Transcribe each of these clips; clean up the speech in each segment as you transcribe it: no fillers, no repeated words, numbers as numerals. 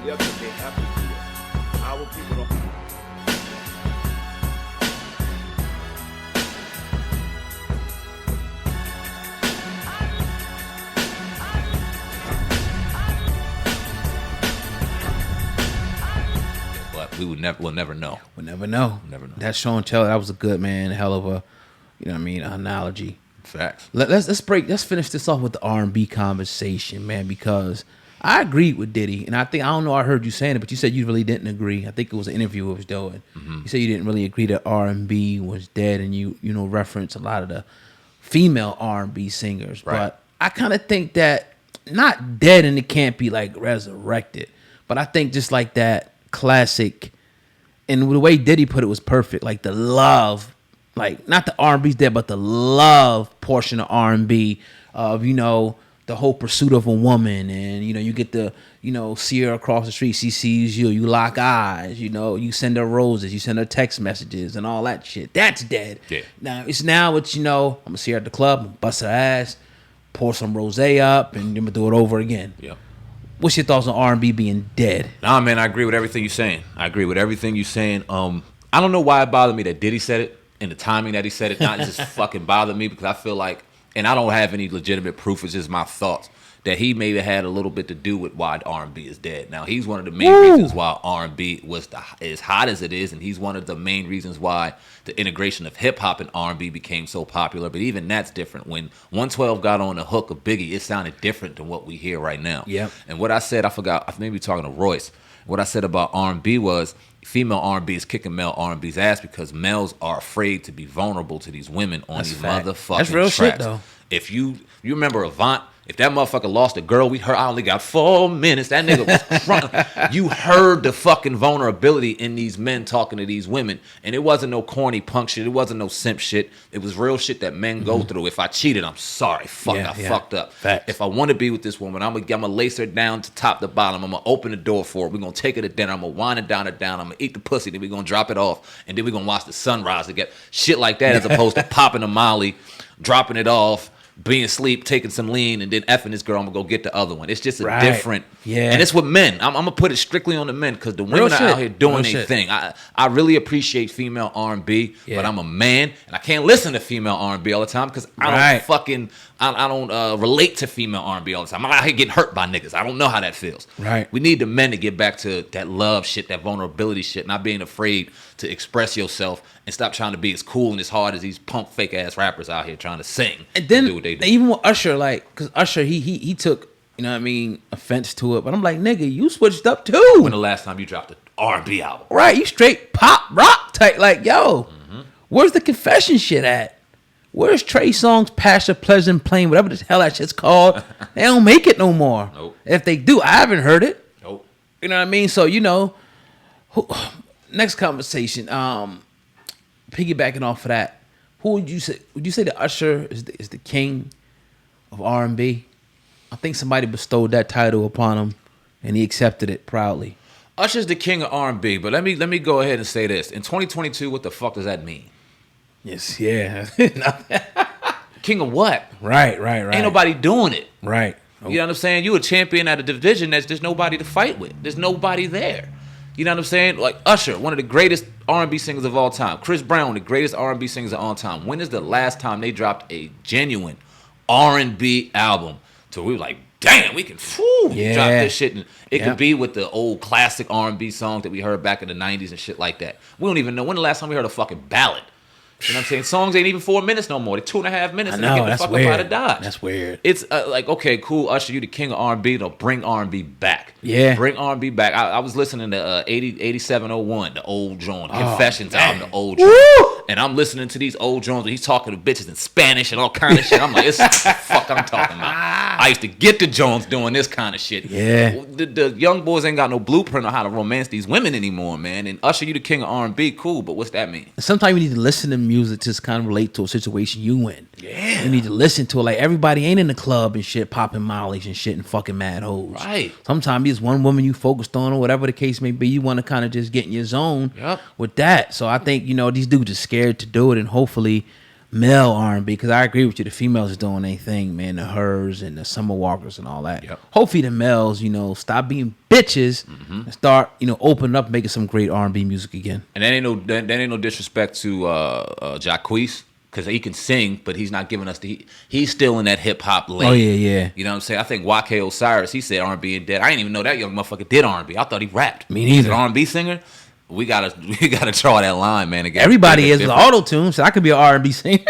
Yeah, because they have to do it. Our people don't. We'll never know. We'll never know. That show and tell, that was a good, man, hell of a, analogy. Facts. Let's finish this off with the R&B conversation, man, because I agreed with Diddy, and I don't know, I heard you saying it, but you said you really didn't agree. I think it was an interview we was doing. You said you didn't really agree that R&B was dead, and you reference a lot of the female R&B singers. Right. But I kind of think that not dead and it can't be like resurrected, but I think just like that classic, and the way Diddy put it was perfect, like the love, like not the R&B's dead, but the love portion of R&B of, the whole pursuit of a woman, and you get to see her across the street, she sees you lock eyes, you send her roses, you send her text messages and all that shit. That's dead. Yeah. Now it's I'm gonna see her at the club, I'm gonna bust her ass, pour some rosé up, and I'm gonna do it over again. Yeah. What's your thoughts on R&B being dead? Nah, man, I agree with everything you're saying. I don't know why it bothered me that Diddy said it and the timing that he said it. Not just fucking bothered me, because I feel like, and I don't have any legitimate proof, it's just my thoughts, that he maybe had a little bit to do with why R&B is dead. Now, he's one of the main reasons why R&B was as hot as it is, and he's one of the main reasons why the integration of hip-hop and R&B became so popular. But even that's different. When 112 got on the hook of Biggie, it sounded different than what we hear right now. Yep. And what I said, I forgot, I may be talking to Royce, what I said about R&B was female R&B is kicking male R&B's ass because males are afraid to be vulnerable to these women on these motherfucking That's real tracks. shit, though. If you remember Avant, if that motherfucker lost a girl, we heard, I only got 4 minutes. That nigga was crying. You heard the fucking vulnerability in these men talking to these women. And it wasn't no corny punk shit. It wasn't no simp shit. It was real shit that men go through. If I cheated, I'm sorry. I fucked up. Facts. If I want to be with this woman, I'm gonna lace her down to top to bottom. I'm gonna open the door for her. We're gonna take her to dinner. I'm gonna wind it down. I'm gonna eat the pussy. Then we're gonna drop it off. And then we're gonna watch the sunrise again. Shit like that, as opposed to popping a molly, dropping it off, being asleep, taking some lean, and then effing this girl, I'm gonna go get the other one. It's just a different, and it's with men. I'm gonna put it strictly on the men, because the women are out here doing their thing. I really appreciate female R&B, but I'm a man and I can't listen to female R&B all the time because I don't relate to female R&B all the time. I'm out here getting hurt by niggas. I don't know how that feels. Right. We need the men to get back to that love shit, that vulnerability shit, not being afraid to express yourself and stop trying to be as cool and as hard as these punk fake ass rappers out here trying to sing. And then do what they do. Even with Usher, like, because Usher, he took, offense to it. But I'm like, nigga, you switched up too. When the last time you dropped an R&B album? Right, you straight pop rock type. Like, yo, where's the confession shit at? Where's Trey Songz, Passion, Pleasure, and Plain, whatever the hell that shit's called? They don't make it no more. Nope. If they do, I haven't heard it. Nope. You know what I mean? So, next conversation, piggybacking off of that, who would you say? Would you say that Usher is the king of R&B? I think somebody bestowed that title upon him, and he accepted it proudly. Usher's the king of R&B, but let me go ahead and say this. In 2022, what the fuck does that mean? Yes, yeah. King of what? Right. Ain't nobody doing it. Right. You know what I'm saying? You a champion at a division there's nobody to fight with. There's nobody there. You know what I'm saying? Like Usher, one of the greatest R&B singers of all time. Chris Brown, one of the greatest R&B singers of all time. When is the last time they dropped a genuine R&B album? So we were like, damn, we can drop this shit. And it could be with the old classic R&B songs that we heard back in the 90s and shit like that. We don't even know when the last time we heard a fucking ballad. You know what I'm saying? Songs ain't even 4 minutes no more. They're 2.5 minutes. And they get the fuck up out of Dodge. That's weird. It's like, okay, cool, Usher, you the king of R&B. No, bring R&B back. Yeah. Bring R&B back. I was listening to 8701, the old joint, Confessions album, the old joint. And I'm listening to these old joints where he's talking to bitches in Spanish and all kind of shit. I'm like, this is what the fuck I'm talking about. I used to get the Jones doing this kind of shit. Yeah. The young boys ain't got no blueprint on how to romance these women anymore, man. And Usher, you the king of R&B, cool, but what's that mean? Sometimes you need to listen to music to just kind of relate to a situation you in. Yeah. You need to listen to it. Like, everybody ain't in the club and shit, popping mollies and shit and fucking mad hoes. Right. Sometimes it's one woman you focused on or whatever the case may be. You want to kind of just get in your zone Yep. with that. So I think, these dudes are scared to do it, and hopefully male R&B, because I agree with you. The females is doing their thing, man. The Hers and the Summer Walkers and all that. Yep. Hopefully the males, stop being bitches and start, opening up, making some great R&B music again. And that ain't no disrespect to Jacquees, because he can sing, but he's not giving us he's still in that hip hop lane. Oh yeah. You know what I'm saying? I think YK Osiris, he said R&B and dead. I didn't even know that young motherfucker did R&B. I thought he rapped. Me neither. He's an R&B singer. We gotta draw that line, man. Again, Everybody is with AutoTune, so I could be an R&B singer.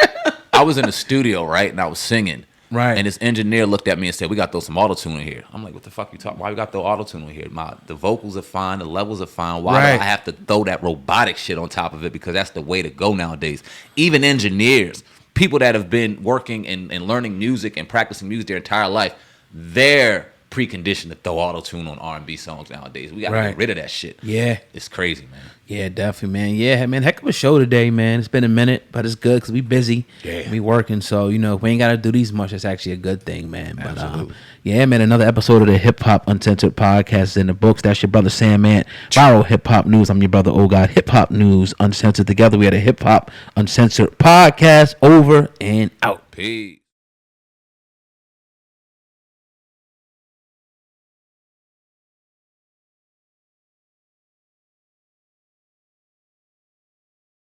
I was in the studio, right, and I was singing. Right. And this engineer looked at me and said, "We got to throw some AutoTune in here." I'm like, "What the fuck you talking? Why we got to throw AutoTune in here? The vocals are fine, the levels are fine. Why do I have to throw that robotic shit on top of it? Because that's the way to go nowadays." Even engineers, people that have been working and learning music and practicing music their entire life, they're preconditioned to throw AutoTune on R&B songs nowadays. We got to get rid of that shit. Yeah. It's crazy, man. Yeah, definitely, man. Yeah, man. Heck of a show today, man. It's been a minute, but it's good because we busy. Yeah. We working. So, if we ain't got to do these much, it's actually a good thing, man. But, Absolutely. yeah, man, another episode of the Hip Hop Uncensored Podcast is in the books. That's your brother Sandman. Viral Hip Hop News. I'm your brother Oh God. Hip Hop News Uncensored. Together we had a Hip Hop Uncensored Podcast. Over and out. Peace.